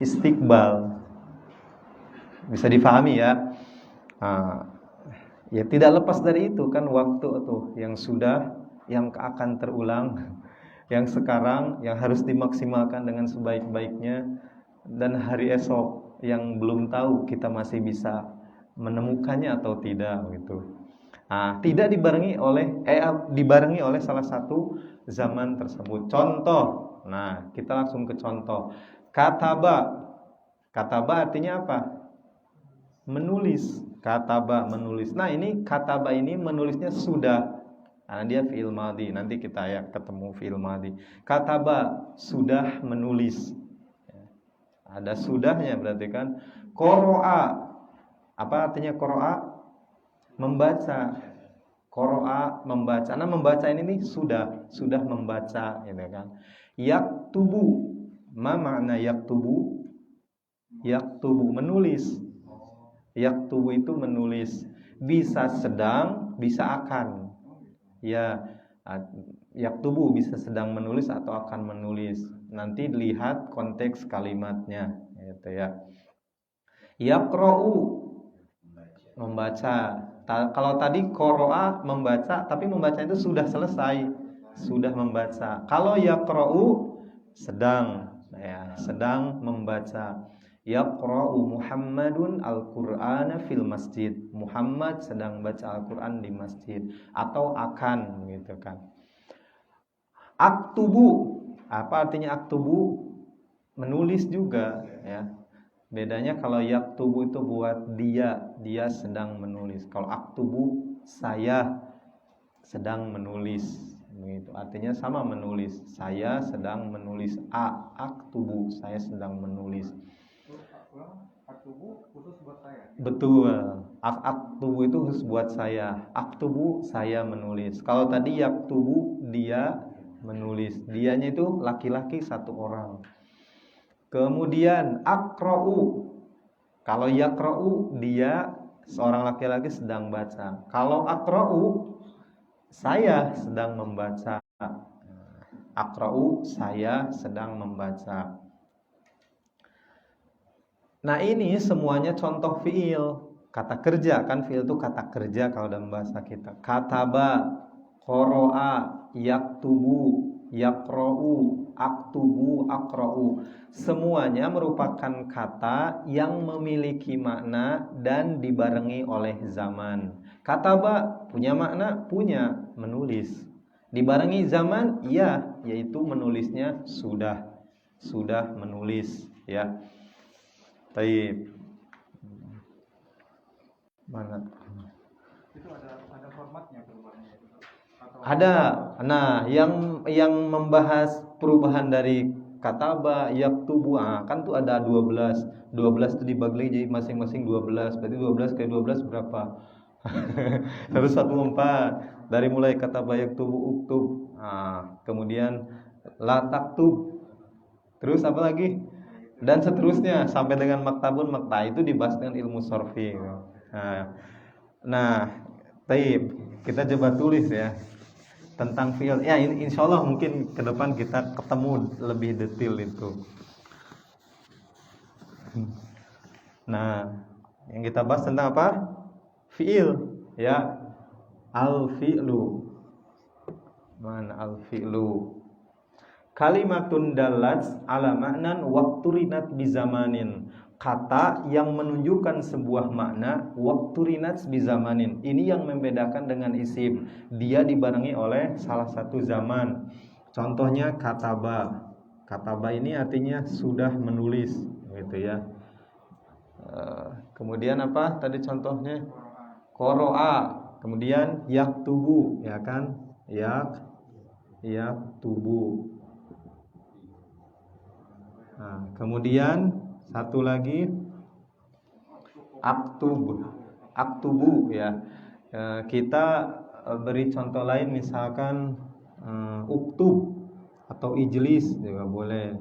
istiqbal. Bisa difahami ya. Nah, ya tidak lepas dari itu kan waktu tuh yang sudah, yang akan terulang, yang sekarang yang harus dimaksimalkan dengan sebaik-baiknya, dan hari esok yang belum tahu kita masih bisa menemukannya atau tidak gitu. Nah, tidak dibarengi oleh salah satu zaman tersebut. Contoh, nah kita langsung ke contoh. Kataba, kataba artinya apa? Menulis. Kataba menulis. Nah ini kataba ini menulisnya sudah, karena dia fi'il madhi. Nanti kita ya ketemu fi'il madhi. Kataba sudah menulis. Ada sudahnya berarti kan. Qoro'a, apa artinya qoro'a? Membaca. Qoro'a membaca. Nah membaca ini nih sudah membaca, gitu kan. Yaktubu, ma makna yaktubu? Yaktubu menulis. Yaktubu itu menulis. Bisa sedang, bisa akan. Ya, yaktubu bisa sedang menulis atau akan menulis. Nanti lihat konteks kalimatnya, gitu ya. Yaqra'u membaca. Kalau tadi qoro'a membaca, tapi membaca itu sudah selesai, sudah membaca. Kalau yaqra'u sedang, ya, sedang membaca. Yaqra'u Muhammadun al-Qur'ana fil masjid. Muhammad sedang baca Al-Qur'an di masjid, atau akan, gitu kan. Aktubu, apa artinya aktubu? Menulis juga, ya. Bedanya kalau yaktubu itu buat dia sedang menulis. Kalau aktubu, saya sedang menulis. Begitu. Artinya sama, menulis. Saya sedang menulis. Aktubu, saya sedang menulis. Aktubu khusus buat saya. Betul. Aktubu itu khusus buat saya. Aktubu, saya menulis. Kalau tadi yaktubu, dia menulis. Dianya itu laki-laki satu orang. Kemudian akra'u, kalau yakra'u dia seorang laki-laki sedang baca. Kalau akra'u, saya sedang membaca. Akra'u, saya sedang membaca. Nah ini semuanya contoh fi'il, kata kerja kan. Fi'il itu kata kerja kalau dalam bahasa kita. Kataba, qoro'a, yaktubu, yaqra'u, aktubu, aqra'u. Semuanya merupakan kata yang memiliki makna dan dibarengi oleh zaman. Kataba punya makna, punya, menulis. Dibarengi zaman, iya, yaitu menulisnya sudah menulis, ya. Baik. Mana? Itu ada formatnya perubahannya itu. Ada. Nah, yang membahas perubahan dari kataba, yaktubu, kan tuh ada 12. 12 itu dibagi jadi masing-masing 12. Berarti 12 kali 12 berapa? 114. Dari mulai kataba, yaktubu, uktub. Kemudian la taktub. Terus apa lagi? Dan seterusnya sampai dengan maktabun makta, itu dibahas dengan ilmu sorfi. Nah, taib, kita coba tulis ya tentang fi'il. Ya, insya Allah mungkin ke depan kita ketemu lebih detail itu. Nah, yang kita bahas tentang apa? Fi'il, ya. Al-fi'lu. Mana al-fi'lu? Kalimatun dalat ala ma'nan wakturinat bizamanin. Kata yang menunjukkan sebuah makna wakturinat bizamanin. Ini yang membedakan dengan isim. Dia dibarengi oleh salah satu zaman. Contohnya kataba. Kataba ini artinya sudah menulis, gitu ya. Kemudian apa tadi contohnya? Qoro'a. Kemudian yaktubu, ya kan? Yaktubu. Nah, kemudian satu lagi aktubu, ya. Kita beri contoh lain, misalkan uktub atau ijlis juga boleh.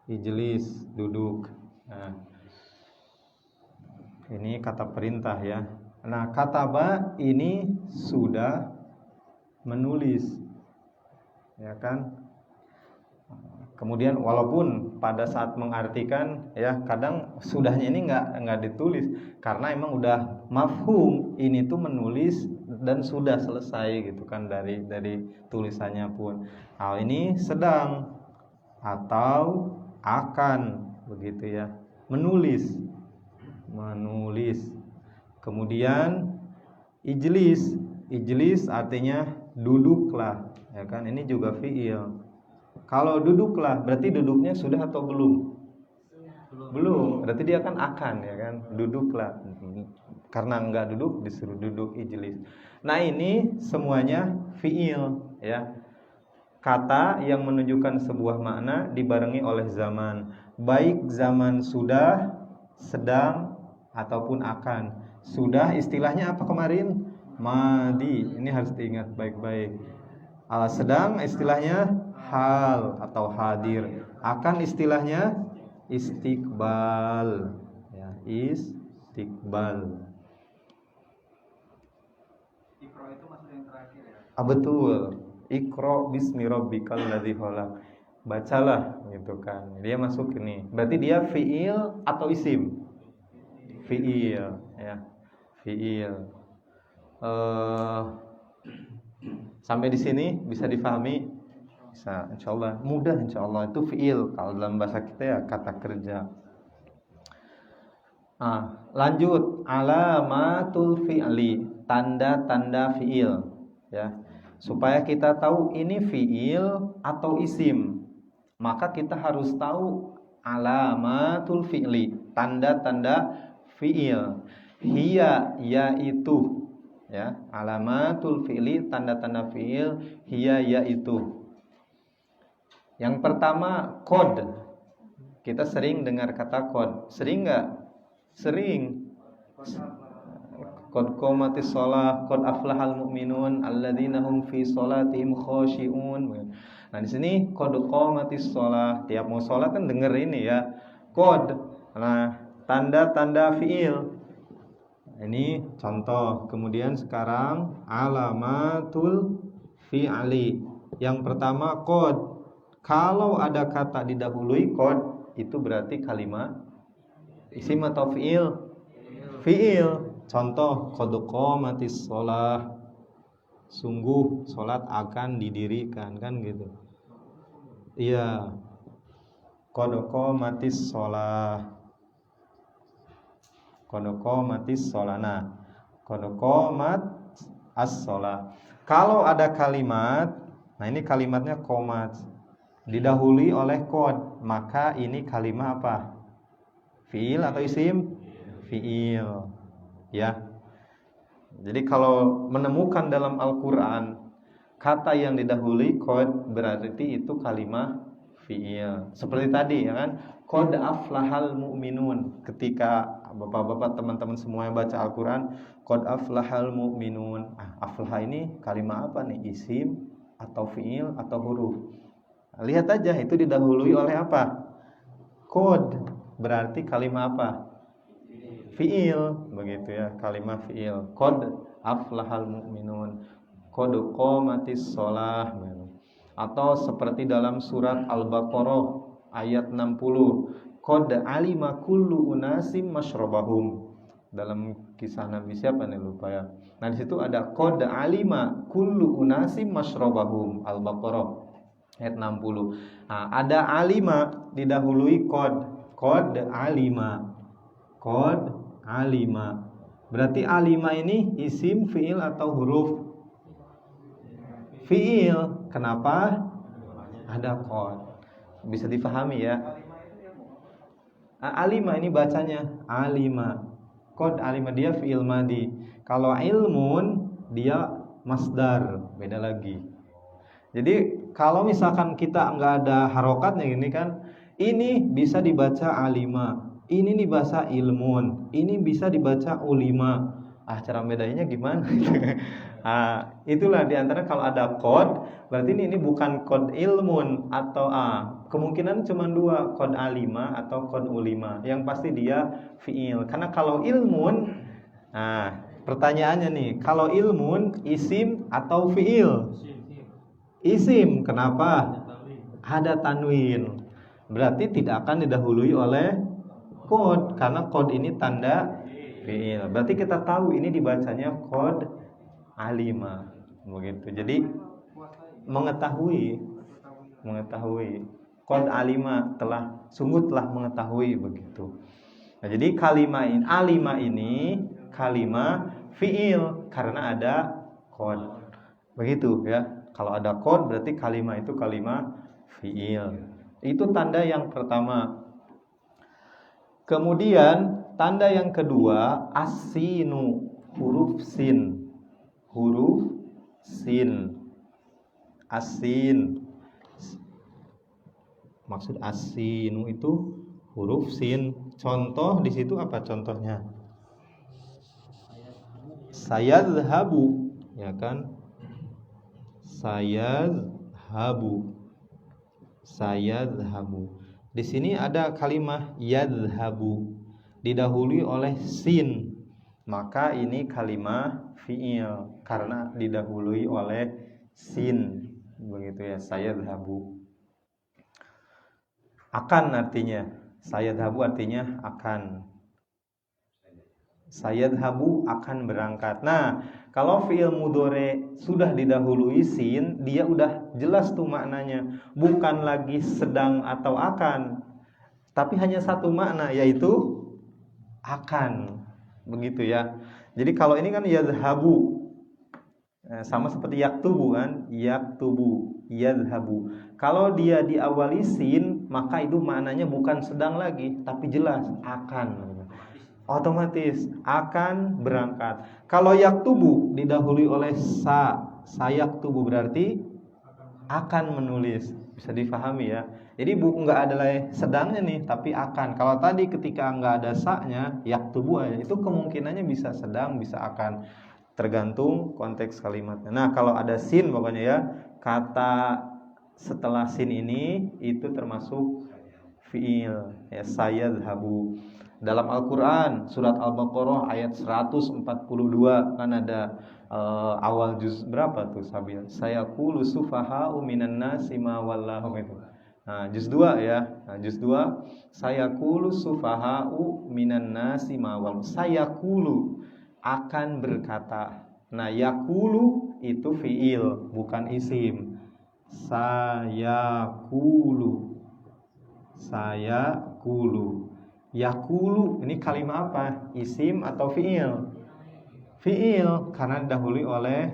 Ijlis, duduk. Nah, ini kata perintah ya. Nah, kataba ini sudah menulis, ya kan? Kemudian walaupun pada saat mengartikan ya kadang sudahnya ini nggak ditulis karena emang udah mafhum ini tuh menulis dan sudah selesai gitu kan dari tulisannya pun. Hal ini sedang atau akan begitu ya. Menulis. Kemudian ijlis artinya duduklah ya kan, ini juga fiil. Kalau duduklah berarti duduknya sudah atau belum? Belum. Berarti dia akan ya kan, duduklah. Karena enggak duduk disuruh duduk ijlis. Nah, ini semuanya fiil ya. Kata yang menunjukkan sebuah makna dibarengi oleh zaman. Baik zaman sudah, sedang ataupun akan. Sudah istilahnya apa kemarin? Madi. Ini harus diingat baik-baik. Sedang istilahnya hal atau hadir. Akan istilahnya istiqbal ya, istiqbal. Iqra itu maksud yang terakhir ya? Betul. Iqra bismi rabbikal ladzi khalaq. Bacalah gitu kan. Dia masuk ini. Berarti dia fiil atau isim? Fiil ya. Fiil. Sampai di sini bisa difahami? Bisa, insyaallah mudah, insyaallah itu fiil. Kalau dalam bahasa kita ya kata kerja. Lanjut, alamatul fi'li, tanda-tanda fiil ya. Supaya kita tahu ini fiil atau isim, maka kita harus tahu alamatul fi'li, tanda-tanda fiil. Hiya yaitu ya, alamatul fi'li, tanda-tanda fiil, hiya yaitu. Yang pertama qad. Kita sering dengar kata qad. Sering enggak? Sering. Qad qamatis shalah, qad aflahal mu'minun alladzina hum fi shalatihim khashi'un. Nah, di sini qad qamatis shalah, tiap mau salat kan denger ini ya. Qad. Nah, tanda-tanda fiil. Ini contoh. Kemudian sekarang alamatul fi'li. Yang pertama qad. Kalau ada kata didahului qad, itu berarti kalimat isim atau fiil? Fiil. Contoh, qad qamatis shalah. Sungguh salat akan didirikan, kan gitu. Iya. Qad qamatis shalah. Qad qamatis shalah. Nah, qad qamat as-shalah. Kalau ada kalimat, nah ini kalimatnya qomat, didahului oleh qad, maka ini kalimat apa? Fiil atau isim? Fiil ya. Jadi kalau menemukan dalam Al-Quran kata yang didahului qad, berarti itu kalimat fiil. Seperti tadi ya kan, qad aflahal mu'minun. Ketika bapak-bapak teman-teman semua yang baca Al-Quran, qad aflahal mu'minun. Aflah ini kalimat apa nih? Isim atau fiil atau huruf? Lihat aja itu didahului oleh apa? Qad. Berarti kalimat apa? Fiil, begitu ya, kalimat fiil. Qad aflahal mu'minun, qad qamatis shalah. Atau seperti dalam surat Al-Baqarah ayat 60, qad alima kullu unasim masyrabahum. Dalam kisah Nabi siapa nih, lupa ya. Nah, di situ ada qad alima kullu unasim masyrabahum, Al-Baqarah ayat 60. Nah, ada alima didahului qad alima. Qad alima. Berarti alima ini isim, fiil atau huruf? Fiil. Kenapa? Ada qad. Bisa difahami ya. Alima ini bacanya alima. Qad alima, dia fiil madi. Kalau ilmun dia masdar, beda lagi. Jadi kalau misalkan kita nggak ada harokatnya gini kan, ini bisa dibaca alima, ini dibaca ilmun, ini bisa dibaca ulima. Cara bedanya gimana? Itulah diantara kalau ada qad, berarti ini bukan qad ilmun atau kemungkinan cuma dua, qad alima atau qad ulima. Yang pasti dia fiil. Karena kalau ilmun, pertanyaannya nih, kalau ilmun isim atau fiil? Isim. Kenapa? ada tanwin. Berarti tidak akan didahului oleh qad karena qad ini tanda fi'il. Berarti kita tahu ini dibacanya qad alima. Begitu. Jadi mengetahui qad alima sungguh telah mengetahui begitu. Nah, jadi alima ini kalimah fi'il karena ada qad. Begitu ya. Kalau ada qad berarti kalimah itu kalimah fi'il. Itu tanda yang pertama. Kemudian tanda yang kedua as-sinu, huruf sin. Huruf sin. Asin. Maksud asinu itu huruf sin. Contoh di situ apa contohnya? Sayadhabu, ya kan? Sayadhabu. Di sini ada kalimah yadhabu didahului oleh sin. Maka ini kalimah fi'il karena didahului oleh sin. Begitu ya, sayadhabu. Akan artinya, sayadhabu artinya akan. Sayadhabu akan berangkat. Nah, kalau fi'il mudhari sudah didahului sin, dia udah jelas tuh maknanya. Bukan lagi sedang atau akan, tapi hanya satu makna, yaitu akan. Begitu ya. Jadi kalau ini kan yadhabu, sama seperti yaktubu kan, yaktubu, yadhabu. Kalau dia diawali sin, maka itu maknanya bukan sedang lagi, tapi jelas akan. Otomatis akan berangkat. Kalau yaktubu didahului oleh sayaktubu berarti akan menulis. Bisa difahami ya. Jadi nggak ada lagi sedangnya nih, tapi akan. Kalau tadi ketika nggak ada sa-nya, yaktubu aja, itu kemungkinannya bisa sedang, bisa akan. Tergantung konteks kalimatnya. Nah, kalau ada sin pokoknya ya, kata setelah sin ini itu termasuk fi'il ya, sayadhabu. Dalam Al-Qur'an surat Al-Baqarah ayat 142 kan ada awal juz berapa tuh Sabil? Sayaqulu sufaha'u minan nasi ma wallahum itu. Nah, juz 2 ya. Nah, juz 2 sayaqulu sufaha'u minan nasi ma wallahum. Sayaqulu akan berkata. Nah, yakulu itu fi'il, bukan isim. Sayakulu. Yakulu ini kalimat apa? Isim atau fi'il? Fi'il karena didahului oleh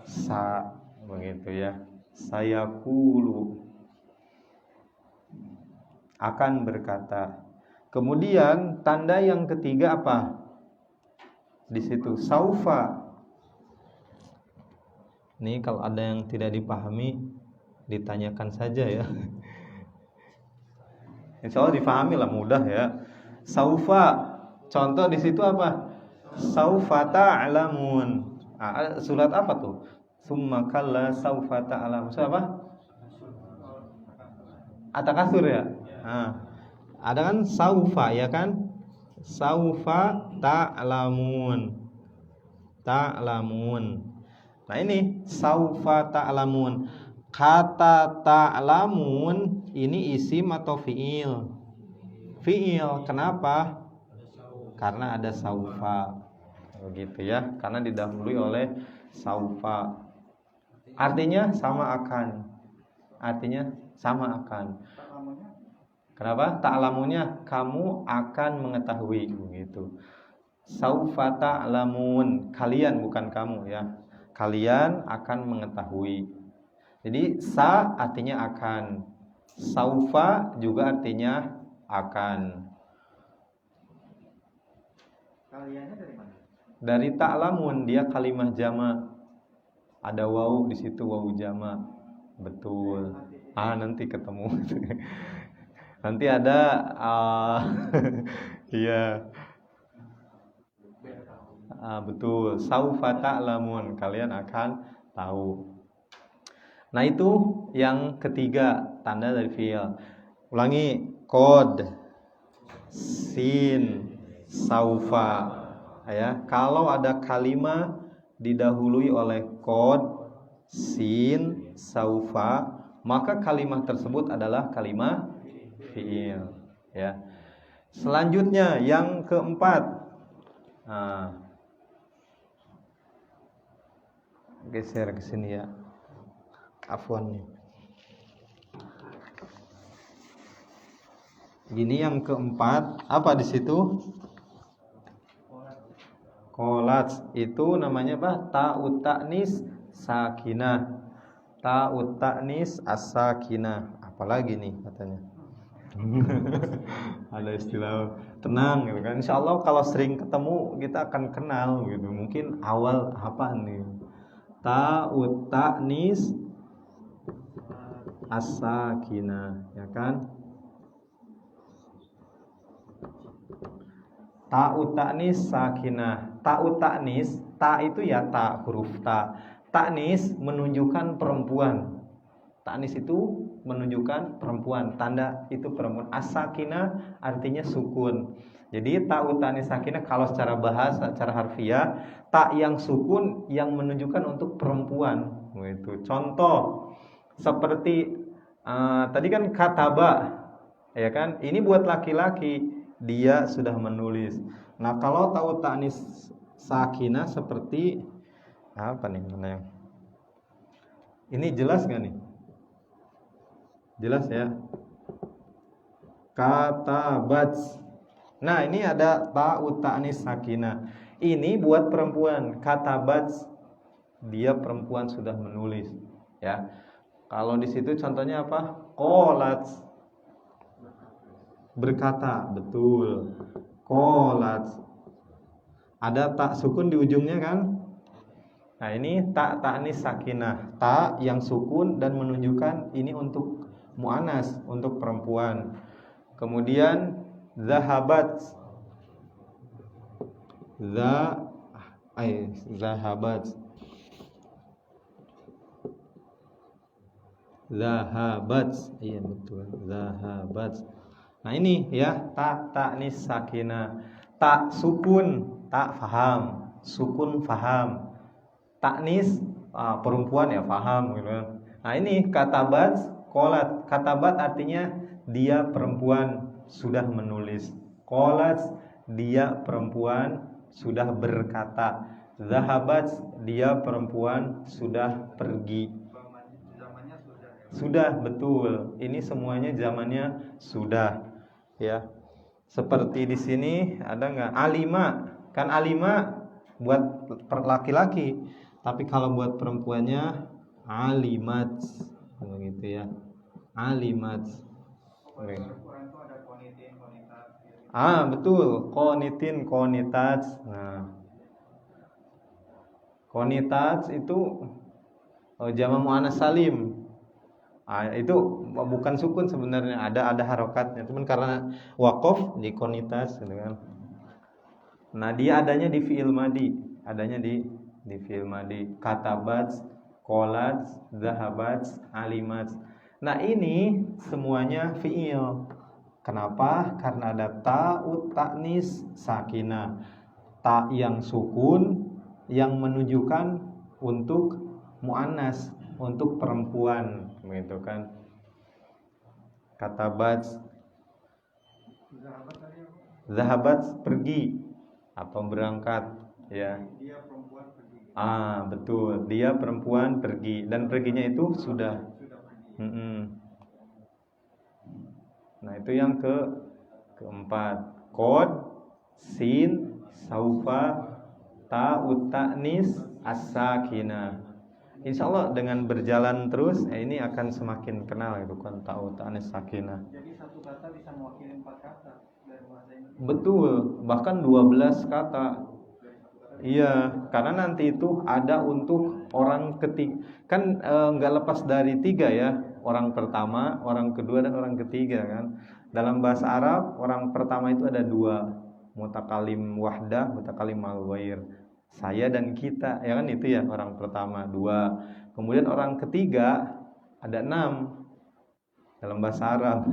sa. Begitu ya. Sayakulu akan berkata. Kemudian tanda yang ketiga apa? Di situ saufa. Nih kalau ada yang tidak dipahami ditanyakan saja ya. Insya Allah difahami lah, mudah ya. Saufa. Contoh di situ apa? Saufa ta'lamun. Surat apa tuh? Summa kalla saufa ta'lamun. Surat apa? At-Takatsur ya. Ada kan saufa ya kan? Saufa ta'lamun. Nah ini saufa ta'lamun. Kata ta'lamun ini isim atau fi'il? Fi'il. Kenapa? Karena ada saufa. Begitu ya. Karena didahului oleh saufa. Artinya sama akan. Kenapa? Ta'lamunnya kamu akan mengetahui begitu. Saufa ta'lamun, kalian bukan kamu ya. Kalian akan mengetahui. Jadi sa artinya akan. Saufa juga artinya akan. Kaliannya dari mana? Dari ta'lamun, dia kalimah jama. Ada wawu di situ, wawu jama. Betul. Nanti ketemu. Nanti ada iya. Betul. Saufa ta'lamun, kalian akan tahu. Nah, itu yang ketiga tanda dari fi'il. Ulangi, qad, sin, saufa. Ya, kalau ada kalimat didahului oleh qad, sin, saufa, maka kalimah tersebut adalah kalimah fi'il, ya. Selanjutnya yang keempat, geser ke sini ya, afwan nih. Gini yang keempat, apa di situ? Kolats itu namanya apa? Ta'ut ta'nis sakinah. Ta'ut ta'nis as-sakinah. Apalagi nih katanya. Ada istilah tenang gitu kan. Insyaallah kalau sering ketemu kita akan kenal gitu. Mungkin awal apa nih? Ta'ut ta'nis as-sakinah, ya kan? Ta'ut ta'nis sakinah. Ta'ut ta'nis, ta itu ya ta, huruf ta. Ta'nis menunjukkan perempuan. Ta'nis itu menunjukkan perempuan, tanda itu perempuan. As-sakinah artinya sukun. Jadi ta'ut ta'nis sakinah kalau secara bahasa, secara harfiah, ta yang sukun yang menunjukkan untuk perempuan. Gitu. Contoh seperti tadi kan kataba, ya kan? Ini buat laki-laki. Dia sudah menulis. Nah, kalau ta'ut ta'nis sakinah seperti apa nih mana yang? Ini jelas nggak nih? Jelas ya. Katabat. Nah, ini ada ta'ut ta'nis sakinah. Ini buat perempuan. Katabat, dia perempuan sudah menulis, ya. Kalau di situ contohnya apa? Qalat, berkata, betul. Qalat. Ada tak sukun di ujungnya kan? Nah, ini tak ta'nis sakinah. Ta yang sukun dan menunjukkan ini untuk mu'anas, untuk perempuan. Kemudian zahabat. Zahabat. Zahabat. Iya betul. Zahabat. Nah ini ya, ta ta'nis sakinah. Ta sukun, ta faham, sukun faham. Ta'nis perempuan ya faham gitu. Nah ini katabat, qalat. Katabat artinya dia perempuan sudah menulis. Qalat, dia perempuan sudah berkata. Zahabat, dia perempuan sudah pergi. Sudah, betul. Ini semuanya zamannya sudah. Ya, seperti di sini ada nggak alima? Kan alima buat laki-laki, tapi kalau buat perempuannya alimat, begitu ya. Alimat. Betul. Qonitin, qonitat. Nah, qonitat itu jamak muannas salim. Itu bukan sukun sebenarnya, ada harokatnya, cuman karena waqaf di qonitas gitu kan. Nah, dia adanya di fi'il madi, adanya di fi'il madi. Katabat, qalat, zahabat, alimat. Nah, ini semuanya fi'il. Kenapa? Karena ada ta'ut ta'nis sakinah. Ta yang sukun yang menunjukkan untuk muannas, untuk perempuan, gitu kan. Katabat, zahabat pergi atau berangkat, ya. Dia perempuan pergi. Betul, dia perempuan pergi dan perginya itu sudah. Nah, itu yang keempat. Qad, sin, saufa, ta'ut ta'nis as-sakinah. Insyaallah dengan berjalan terus ini akan semakin kenal itu kan ta'ut ta'nis sakinah. Jadi satu kata bisa mewakili 4 kata dari bahasa Indonesia. Betul, bahkan 12 kata. Iya, karena nanti itu ada untuk orang ketiga. Kan nggak lepas dari 3 ya. Orang pertama, orang kedua, dan orang ketiga kan. Dalam bahasa Arab, orang pertama itu ada 2. Mutakalim wahdah, mutakalim al-ghair. Saya dan kita, ya kan, itu ya orang pertama 2. Kemudian orang ketiga ada 6 dalam bahasa Arab.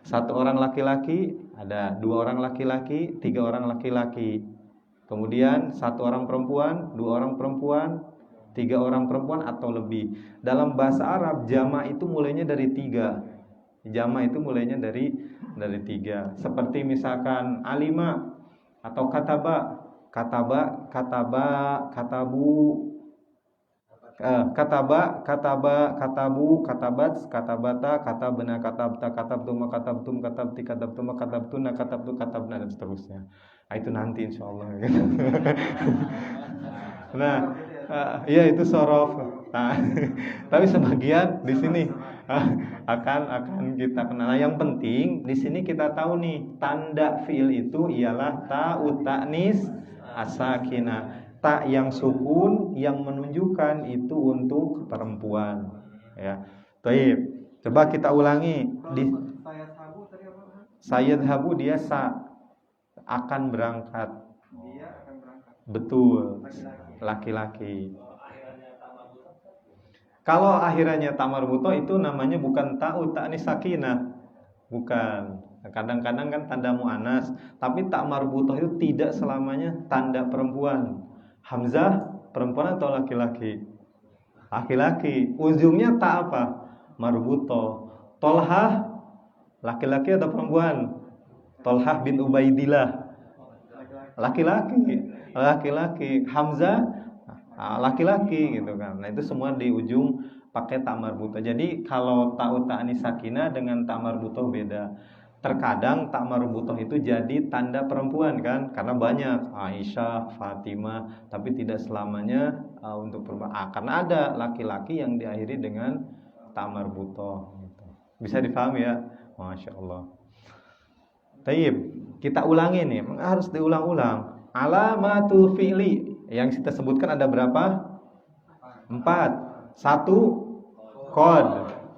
1 orang laki-laki, ada 2 orang laki-laki, 3 orang laki-laki. Kemudian 1 orang perempuan, 2 orang perempuan, 3 orang perempuan atau lebih. Dalam bahasa Arab jama' itu mulainya dari 3. Jama' itu mulainya dari 3. Seperti misalkan alima atau kataba, katabu, katabu, katabat, katabata, katabna, katabta, katabtuma, katabtum, katabti, katabtuma, katabtuna, katabna, dan seterusnya. Nah, itu nanti insyaallah. Nah, iya itu sorof. Nah, tapi sebagian di sini akan kita kenal. Nah, yang penting di sini kita tahu nih, tanda fiil itu ialah ta'ut ta'nis as-sakinah. Ta yang sukun yang menunjukkan itu untuk perempuan, ya. Baik, coba kita ulangi. Di sayadhabu dia akan berangkat. Betul. Laki-laki. Kalau akhirannya tamar buto itu namanya bukan ta'ut ta'nis sakinah. Bukan. Kadang-kadang kan tanda mu'anas, tapi tak marbutoh itu tidak selamanya tanda perempuan. Hamzah perempuan atau laki-laki? Laki-laki. Ujungnya tak apa? Marbutoh. Tolhah laki-laki atau perempuan? Tolhah bin Ubaidillah laki-laki. Hamzah laki-laki gitu kan. Nah, itu semua di ujung pakai tak marbutoh. Jadi kalau ta'ut ta'nis sakinah dengan tak marbutoh beda. Terkadang tak marbutoh itu jadi tanda perempuan kan, karena banyak Aisyah, Fatimah, tapi tidak selamanya untuk perempuan. Karena ada laki-laki yang diakhiri dengan tak marbutoh. Bisa difahami ya? Masya Allah. Taib, kita ulangi nih, harus diulang-ulang. Alamatul fi'li yang kita sebutkan ada berapa? 4. 1 qad,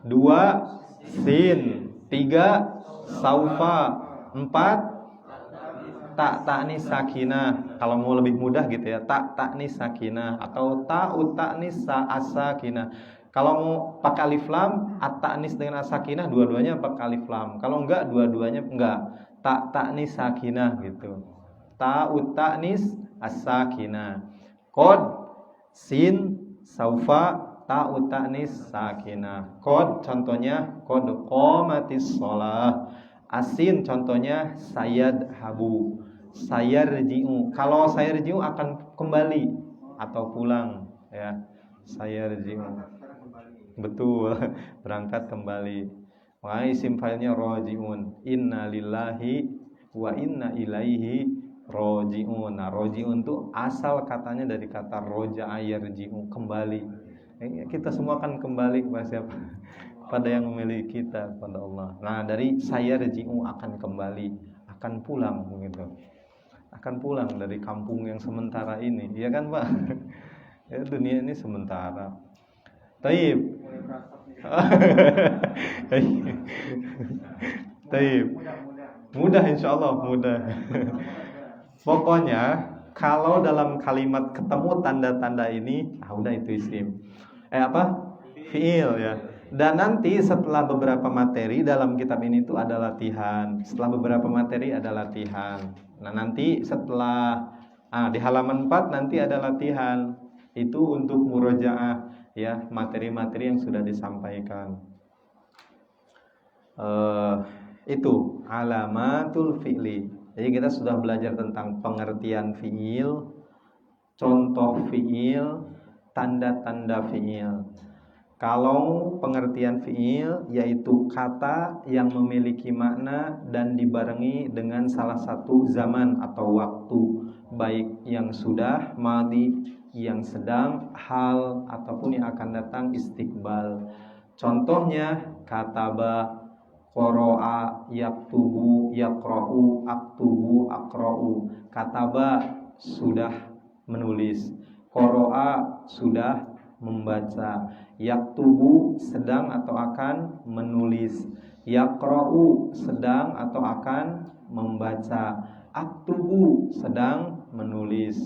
2 sin, 3 saufa, 4 tak ta'nis sakinah. Kalau mau lebih mudah gitu ya, tak ta'nis sakinah atau ta'ut ta'nis as-sakinah. Kalau mau pakai alif lam, at-ta'nis dengan as-sakinah dua-duanya pakai alif lam. Kalau enggak dua-duanya enggak. Tak ta'nis sakinah gitu. Ta'ut ta'nis as-sakinah. Qad, sin, saufa, ta'ut ta'nis sakinah. Qad contohnya qad qamatis shalah. Asin contohnya sayadhabu. Sayarji'u. Kalau sayarji'u akan kembali atau pulang ya. Sayarji'u. Betul, berangkat kembali. Wa isim fa'ilnya raji'un. Inna lillahi wa inna ilaihi raji'un. Nah, raji'un itu asal katanya dari kata roja'a yarji'u, kembali. Kita semua akan kembali kepada siapa? Pada yang memiliki kita, pada Allah. Nah, dari sayarji'u akan kembali, akan pulang begitu. Akan pulang dari kampung yang sementara ini, ya kan, Pak? Ya, dunia ini sementara. Taib. Taib. Mudah insyaallah, mudah. Pokoknya kalau dalam kalimat ketemu tanda-tanda ini, udah itu isim. Fiil ya. Dan nanti setelah beberapa materi dalam kitab ini itu ada latihan. Setelah beberapa materi ada latihan. Nah, nanti setelah di halaman 4 nanti ada latihan. Itu untuk murojaah ya, materi-materi yang sudah disampaikan. Itu alamatul fi'li. Jadi kita sudah belajar tentang pengertian fi'il, contoh fi'il, tanda-tanda fi'il. Kalau pengertian fi'il yaitu kata yang memiliki makna dan dibarengi dengan salah satu zaman atau waktu, baik yang sudah, madhi, yang sedang, hal, ataupun yang akan datang, istiqbal. Contohnya kataba, qara'a, yaktubu, yaqra'u, aktubu, aqra'u. Kataba sudah menulis, qara'a sudah membaca, yaktubu sedang atau akan menulis, yaqra'u sedang atau akan membaca, aktubu sedang menulis,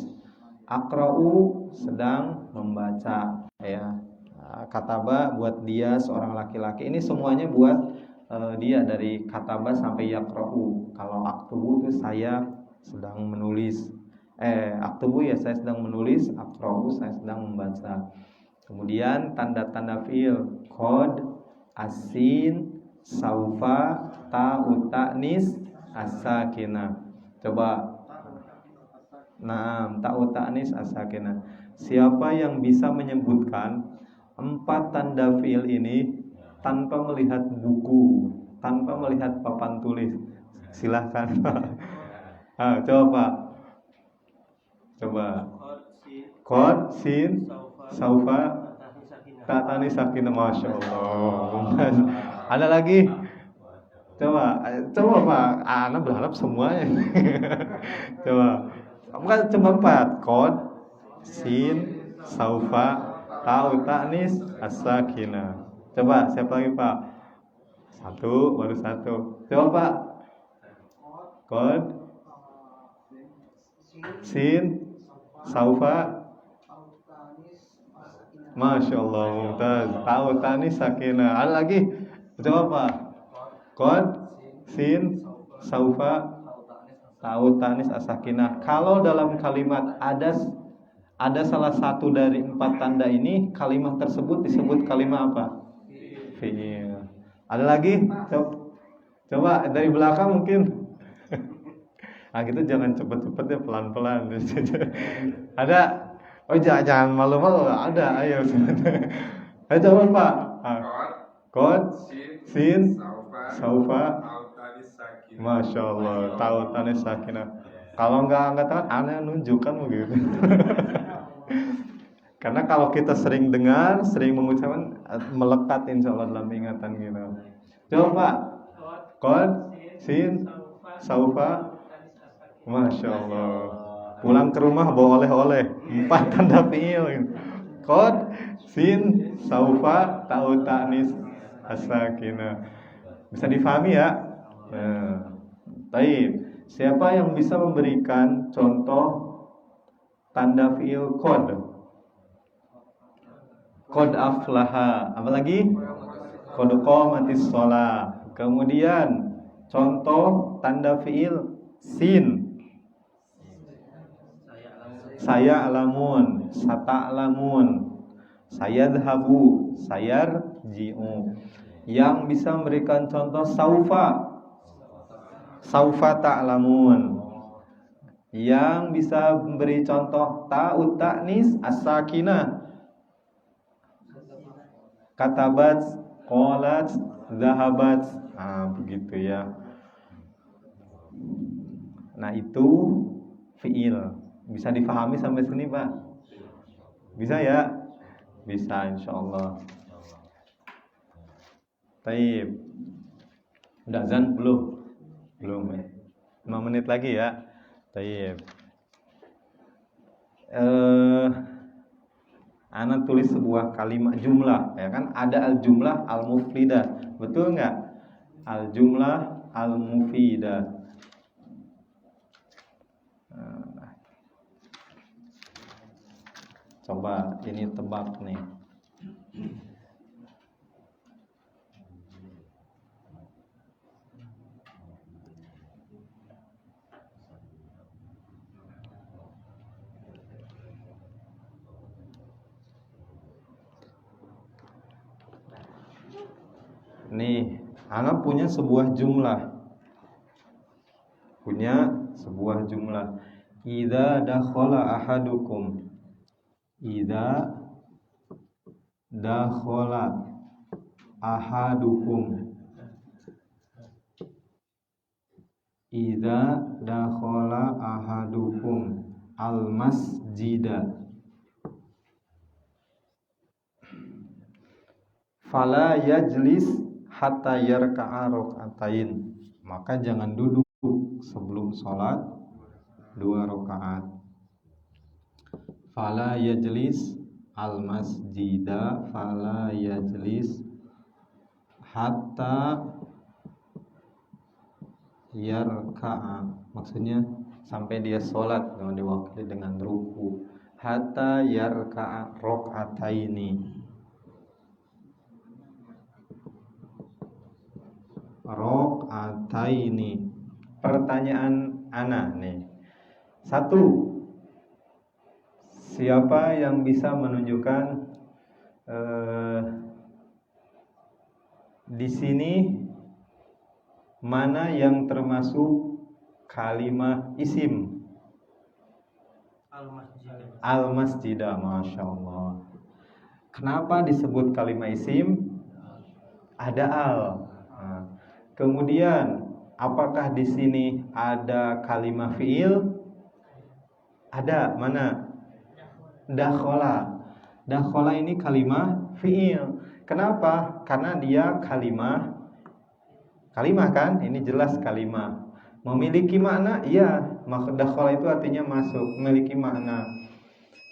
aqra'u sedang membaca ya. Kataba buat dia seorang laki-laki. Ini semuanya buat dia dari kataba sampai yaqra'u. Kalau aktubu itu saya sedang menulis Aktubu ya saya sedang menulis, akra'u saya sedang membaca. Kemudian tanda-tanda fiil qad, asin, saufa, ta'u ta'nis, as-sakinah. Coba. Nah, ta'u ta'nis as-sakinah. Siapa yang bisa menyebutkan 4 tanda fiil ini tanpa melihat buku, tanpa melihat papan tulis? Silahkan Pak. Coba Pak. Coba. Qad, sin, saufa, ta'tani sakinah. Masya Allah. Ada lagi? Coba Pak. Anak berharap semuanya. Coba. Bukan cuma 4. Qad, sin, saufa, ta'u ta'nis, as-sakinah. Coba siapa lagi Pak? Baru satu. Coba Pak. Qad, sin, saufa. Masya Allah, mumtaz. Ta'u ta'nis, sakinah. Ada lagi? Coba Pak. Qad, sin, saufa, ta'u ta'nis, as-sakinah. Kalau dalam kalimat ada salah satu dari 4 tanda ini, kalimat tersebut disebut kalimat apa? Fi'il. Ada lagi? Coba dari belakang mungkin. Gitu jangan cepet-cepet ya, pelan-pelan. Ada? Oh jangan malu-malu. Ada, ayo. Ayo coba Pak. Qad, sin, saufa. Masya Allah, ta'u ta'nis, sakinah. Kalau nggak angkat tangan, aneh nunjukkan begitu. Karena kalau kita sering dengar, sering mengucapkan, melekat insya Allah dalam ingatan gitu. Coba Pak. Qad, sin, saufa. Masya Allah. Pulang ke rumah bawa oleh-oleh 4 tanda fiil. Qad, sin, saufa, ta'u ta'nis, as-sakinah. Bisa difahami ya? Baik. Siapa yang bisa memberikan contoh tanda fiil qad? Qad aflaha. Apa lagi? Qad qamatis shalah. Kemudian contoh tanda fiil sin. Saya alamun, sata'lamun, sayadhabu, sayarji'u. Yang bisa memberikan contoh saufa ta'lamun. Yang bisa memberi contoh ta'u ta'nis, as-sakinah. Katabat, qalat, zahabat. Begitu ya. Nah itu fiil. Bisa difahami sampai sini Pak? Bisa ya? Bisa insyaallah. Taib. Udah azan belum? Belum ya. 5 menit lagi ya. Taib. Ana tulis sebuah kalimat jumlah, ya kan? Ada al-jumlah al-mufridah. Betul nggak? Al-jumlah al-mufidah. Coba ini tebak nih. Nih, Ana punya sebuah jumlah. Idza dakhala ahadukum. Idza dakhala ahadukum. Idza dakhala ahadukum al-masjida. Fala yajlis hatta yarka'a raka'atain. Maka jangan duduk sebelum sholat 2 rakaat. Fala yajlis al-masjida, fala yajlis hatta yarka'a. Maksudnya sampai dia sholat, jangan diwakili dengan ruku. Hatta yarka'a raka'ataini. Raka'ataini. Pertanyaan ana nih. 1. Siapa yang bisa menunjukkan di sini mana yang termasuk kalimah isim? Al-masjidah, Masya Allah. Kenapa disebut kalimah isim? Ada al. Nah, kemudian apakah di sini ada kalimah fiil? Ada, mana? Dakhola. Dakhola ini kalimah fiil. Kenapa? Karena dia kalimah kan? Ini jelas kalimah. Memiliki makna? Iya. Dakhola itu artinya masuk, memiliki makna.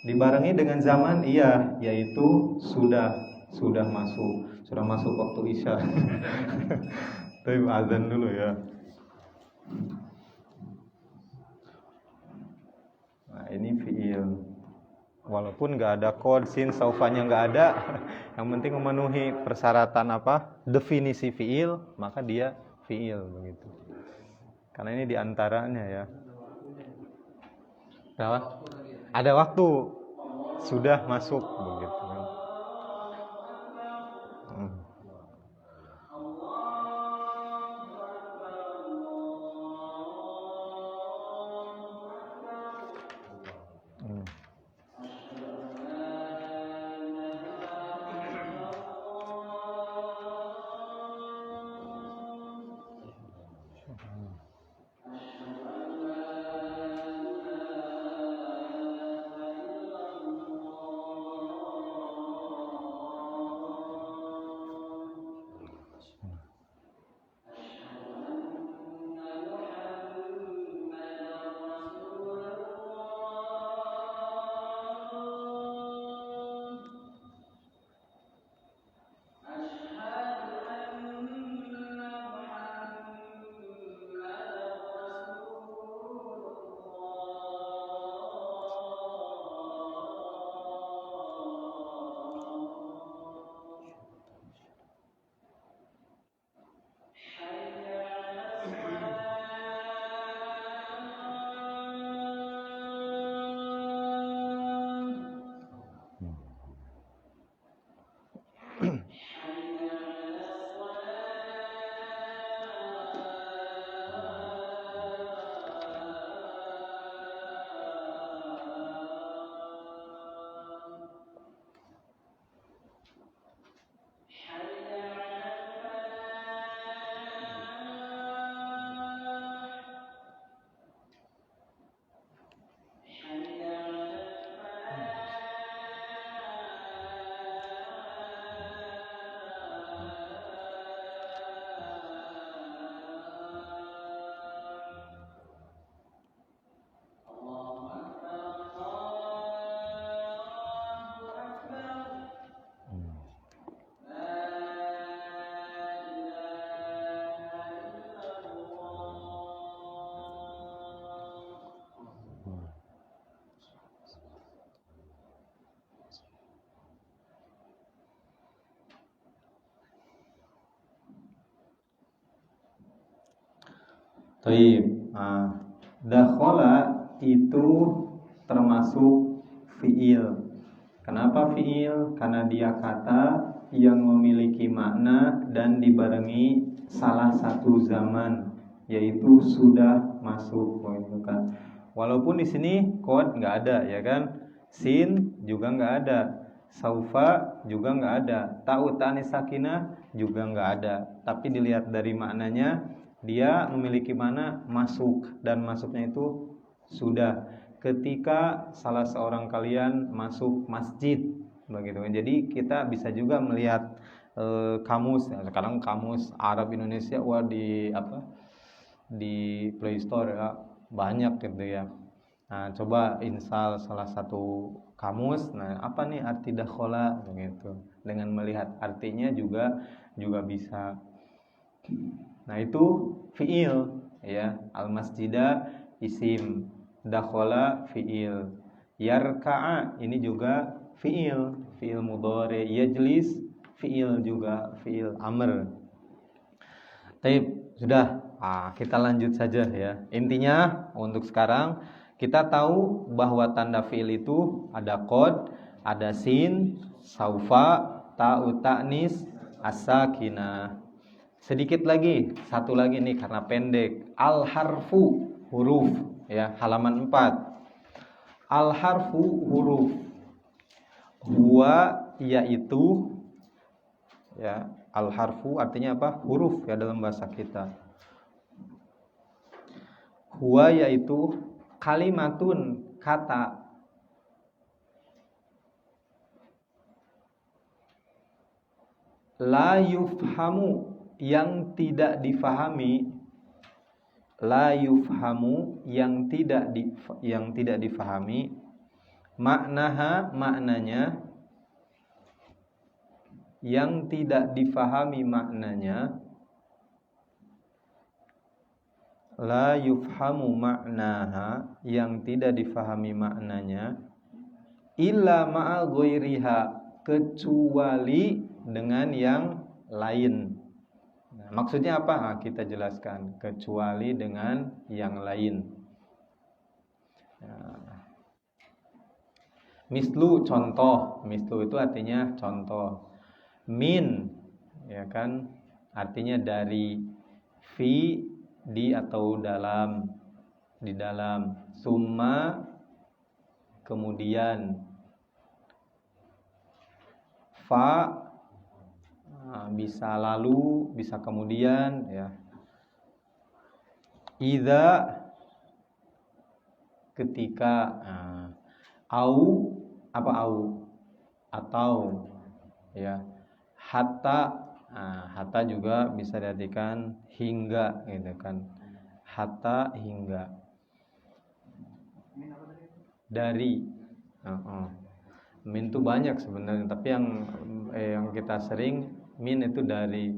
Dibarengi dengan zaman? Iya, yaitu sudah masuk waktu Isya. Tapi azan dulu ya. Nah, ini fiil. Walaupun nggak ada kod sin saufanya nggak ada, yang penting memenuhi persyaratan apa? Definisi fiil, maka dia fiil begitu. Karena ini diantaranya ya. Ada waktu sudah masuk begitu kan. Taib. Dakhola itu termasuk fiil. Kenapa fiil? Karena dia kata yang memiliki makna dan dibarengi salah satu zaman, yaitu sudah masuk, gitu kan. Walaupun di sini kod nggak ada, ya kan? Sin juga nggak ada, saufa juga nggak ada, ta'u ta'nis sakinah juga nggak ada. Tapi dilihat dari maknanya, dia memiliki mana masuk, dan masuknya itu sudah ketika salah seorang kalian masuk masjid begitu. Jadi kita bisa juga melihat kamus. Sekarang kamus Arab Indonesia di Play Store ya, banyak gitu ya. Nah, coba install salah satu kamus. Nah, apa nih arti dakhola begitu. Dengan melihat artinya juga bisa. Nah, itu fiil ya. Al-masjidah isim, dakhola fiil, yarka'a ini juga fiil mudhari, yajlis fiil juga fiil amr. Taib, sudah. Kita lanjut saja ya. Intinya untuk sekarang Kita tahu bahwa tanda fi'il itu ada qad, ada sin, saufa, ta'u ta'nis, as-sakinah. Sedikit lagi, satu lagi nih karena pendek. Al-harfu, huruf, ya, halaman 4. Al-harfu, huruf. Huwa, yaitu, ya, al-harfu artinya apa? Huruf, ya, dalam bahasa kita. Huwa, yaitu kalimatun, kata. La yufhamu, yang tidak difahami. La yufhamu, yang tidak difahami. Maknaha, maknanya. Yang tidak difahami maknanya. La yufhamu maknaha, yang tidak difahami maknanya. Illa ma'a ghairiha, kecuali dengan yang lain. Nah, maksudnya apa? Nah, kita jelaskan. Kecuali dengan yang lain. Nah, mislu, contoh. Mislu itu artinya contoh. Min, ya kan, artinya dari. Fi, di atau dalam, di dalam. Summa, kemudian. Fa, bisa lalu, bisa kemudian, ya. Idza, ketika. Au, apa au? Atau, ya. Hatta, hatta juga bisa diartikan hingga, gitu kan. Hatta, hingga. Dari. Min itu banyak sebenarnya, tapi yang kita sering min itu dari.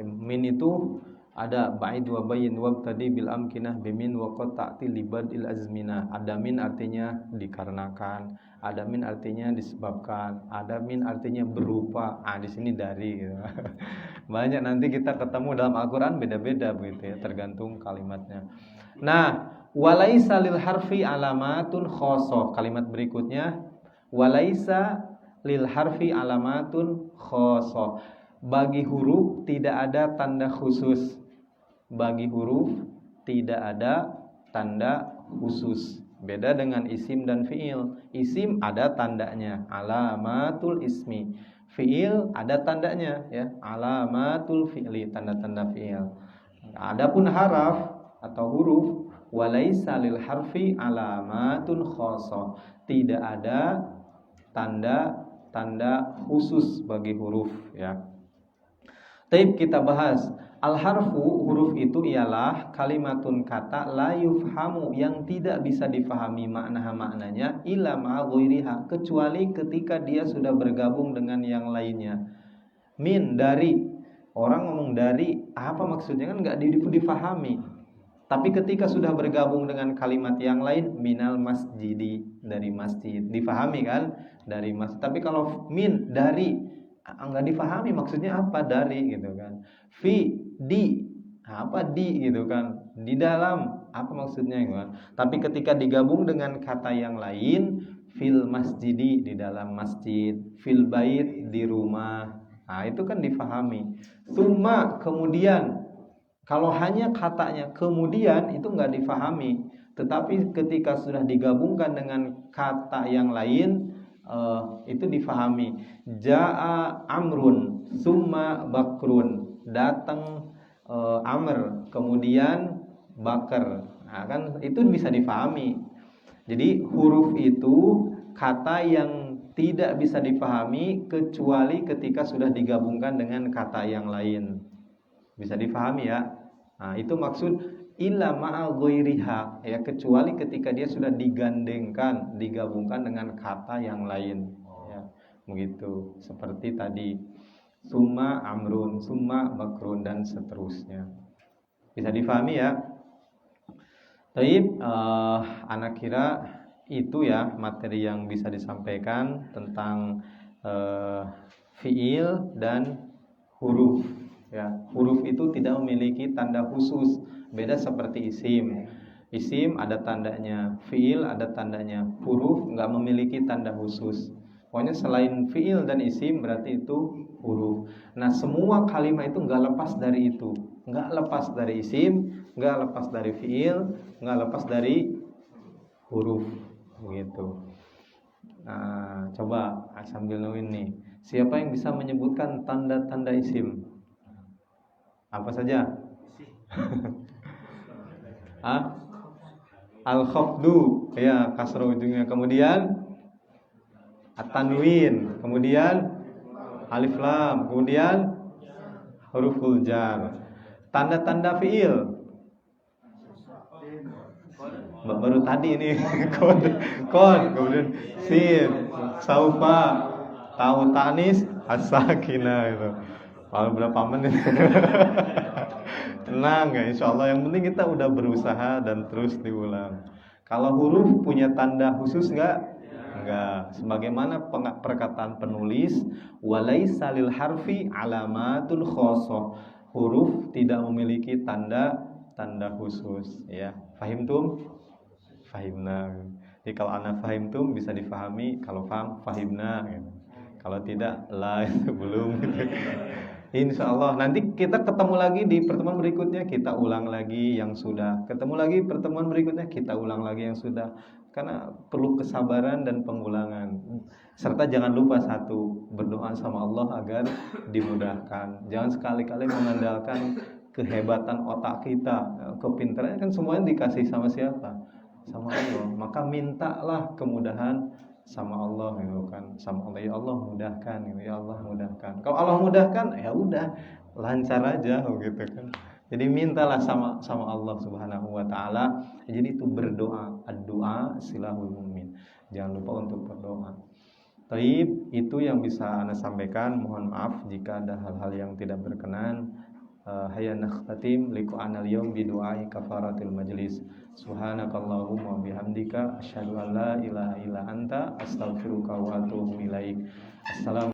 Min itu ada ba'id wa bayin wa tadi bil amkinah bimin wa qad ta'ti libadil azminah. Ada min artinya dikarenakan, ada min artinya disebabkan, ada min artinya berupa. Di sini dari, gitu. Banyak, nanti kita ketemu dalam Al-Qur'an beda-beda begitu, ya, tergantung kalimatnya. Nah, walaisa lil harfi alamatun khosoh. Kalimat berikutnya, walaisa lil harfi alamatun khosoh. Bagi huruf tidak ada tanda khusus. Bagi huruf tidak ada tanda khusus. Beda dengan isim dan fi'il. Isim ada tandanya, alamatul ismi. Fi'il ada tandanya, ya, alamatul fi'li, tanda-tanda fi'il. Adapun haraf atau huruf, walaisa lil harfi alamatun khosoh. Tidak ada tanda khusus bagi huruf, ya. Taib, kita bahas. Al-harfu, huruf itu ialah kalimatun, kata, la yufhamu, yang tidak bisa difahami maknanya, illa ma'a ghairiha, kecuali ketika dia sudah bergabung dengan yang lainnya. Min, dari. Orang ngomong dari, apa maksudnya, kan nggak difahami. Tapi ketika sudah bergabung dengan kalimat yang lain, minal masjidi, dari masjid, difahami kan? Dari masjid. Tapi kalau min, dari, nggak difahami maksudnya apa dari, gitu kan. Fi, di, apa di, gitu kan. Di dalam, apa maksudnya, gitu kan. Tapi ketika digabung dengan kata yang lain, fil masjidi, di dalam masjid, fil bait, di rumah, itu kan difahami. Summa, kemudian. Kalau hanya katanya kemudian, itu nggak difahami. Tetapi ketika sudah digabungkan dengan kata yang lain, itu difahami. Ja'a amrun, summa bakrun, datang Amr, kemudian Bakar. Nah, kan itu bisa difahami. Jadi huruf itu kata yang tidak bisa difahami kecuali ketika sudah digabungkan dengan kata yang lain. Bisa difahami, ya. Nah, itu maksud illa ma'a ghairiha, ya, kecuali ketika dia sudah digandengkan, digabungkan dengan kata yang lain, ya. Begitu. Seperti tadi, summa amrun, summa bakrun, dan seterusnya. Bisa difahami, ya. Taib, anak kira itu, ya, materi yang bisa disampaikan tentang fiil dan huruf, ya. Huruf itu tidak memiliki tanda khusus, beda seperti isim. Isim ada tandanya fiil, ada tandanya huruf, nggak memiliki tanda khusus. Pokoknya selain fiil dan isim berarti itu huruf. Nah, semua kalimat itu nggak lepas dari itu. Nggak lepas dari isim, nggak lepas dari fiil, nggak lepas dari huruf. Begitu. Nah, coba sambil nungguin nih. Siapa yang bisa menyebutkan tanda-tanda isim? Apa saja? Ah? Al-khafdu, ya, kasrah ujungnya. Kemudian at-tanwin, kemudian alif lam, kemudian huruful jar. Tanda-tanda fiil. Baru tadi ini kon, kemudian sin, saufa, tahu tanis, as-sakinah itu. Lalu berapa menit? Tenang ya, insya Allah. Yang penting kita udah berusaha dan terus diulang. Kalau huruf punya tanda khusus nggak? Enggak. Sebagaimana perkataan penulis, walaisa lil harfi alamatul khosoh. Huruf tidak memiliki tanda khusus. Ya, fahimtum? Fahimna. Jadi kalau ana fahimtum bisa difahami, kalau faham fahimna. Gitu. Kalau tidak, lah itu belum. Gitu. Insya Allah nanti kita ketemu lagi di pertemuan berikutnya, kita ulang lagi yang sudah. Ketemu lagi pertemuan berikutnya, kita ulang lagi yang sudah. Karena perlu kesabaran dan pengulangan. Serta jangan lupa satu, berdoa sama Allah agar dimudahkan. Jangan sekali-kali mengandalkan kehebatan otak kita, kepintarannya kan semuanya dikasih sama siapa? Sama Allah. Maka mintalah kemudahan sama Allah gitu kan, sama Allah, ya Allah mudahkan gitu, ya Allah mudahkan. Kalau Allah mudahkan ya udah lancar aja gitu kan. Jadi mintalah sama Allah Subhanahu wa taala. Jadi itu berdoa, doa silahul mu'min. Jangan lupa untuk berdoa. Taib, itu yang bisa Anda sampaikan. Mohon maaf jika ada hal-hal yang tidak berkenan. Hayya nakhtatim liqa'anal yawm bi du'ai kafaratil majlis. Subhanakallahumma bihamdika asyhadu an la ilaha illa anta astaghfiruka wa atubu ilaik. Assalamualaikum.